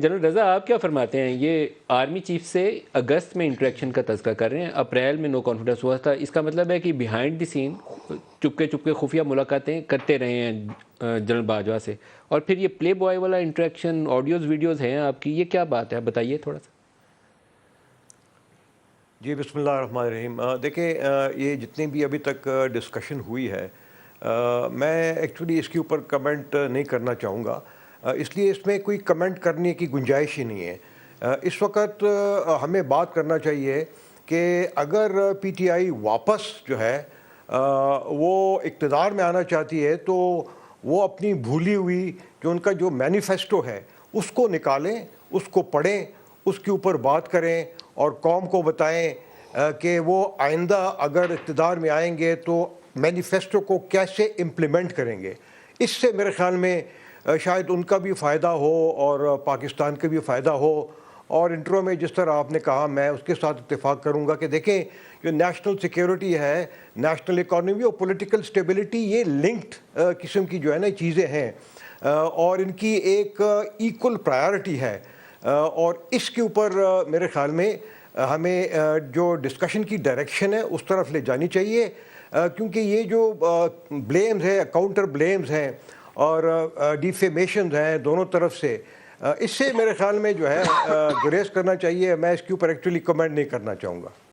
General رضا، آپ کیا فرماتے ہیں؟ یہ آرمی چیف سے اگست میں انٹریکشن کا تذکرہ کر رہے ہیں، اپریل میں نو کانفیڈنس ہوا تھا، اس کا مطلب ہے کہ بیہائنڈ دی سین چپکے چپکے خفیہ ملاقاتیں کرتے رہے ہیں جنرل باجوہ سے، اور پھر یہ پلے بوائے والا انٹریکشن آڈیوز ویڈیوز ہیں آپ کی، یہ کیا بات ہے؟ بتائیے تھوڑا سا۔ جی بسم اللہ الرحمن الرحیم۔ دیکھیں، یہ جتنی بھی ابھی تک ڈسکشن ہوئی ہے، میں ایکچولی اس کے اوپر کمنٹ نہیں کرنا چاہوں گا، اس لیے اس میں کوئی کمنٹ کرنے کی گنجائش ہی نہیں ہے۔ اس وقت ہمیں بات کرنا چاہیے کہ اگر پی ٹی آئی واپس جو ہے وہ اقتدار میں آنا چاہتی ہے تو وہ اپنی بھولی ہوئی ان کا جو مینیفیسٹو ہے اس کو نکالیں، اس کو پڑھیں، اس کے اوپر بات کریں اور قوم کو بتائیں کہ وہ آئندہ اگر اقتدار میں آئیں گے تو مینیفیسٹو کو کیسے امپلیمنٹ کریں گے۔ اس سے میرے خیال میں شاید ان کا بھی فائدہ ہو اور پاکستان کا بھی فائدہ ہو۔ اور انٹرو میں جس طرح آپ نے کہا، میں اس کے ساتھ اتفاق کروں گا کہ دیکھیں، جو نیشنل سیکیورٹی ہے، نیشنل اکانومی اور پولیٹیکل سٹیبلٹی، یہ لنکڈ قسم کی جو ہے نا چیزیں ہیں، اور ان کی ایک ایکول پرائیورٹی ہے، اور اس کے اوپر میرے خیال میں ہمیں جو ڈسکشن کی ڈائریکشن ہے اس طرف لے جانی چاہیے، کیونکہ یہ جو بلیمز ہیں، کاؤنٹر بلیمز ہیں اور ڈیفیمیشنز ہیں دونوں طرف سے، اس سے میرے خیال میں جو ہے گریز کرنا چاہیے۔ میں اس کے اوپر ایکچولی کمنٹ نہیں کرنا چاہوں گا۔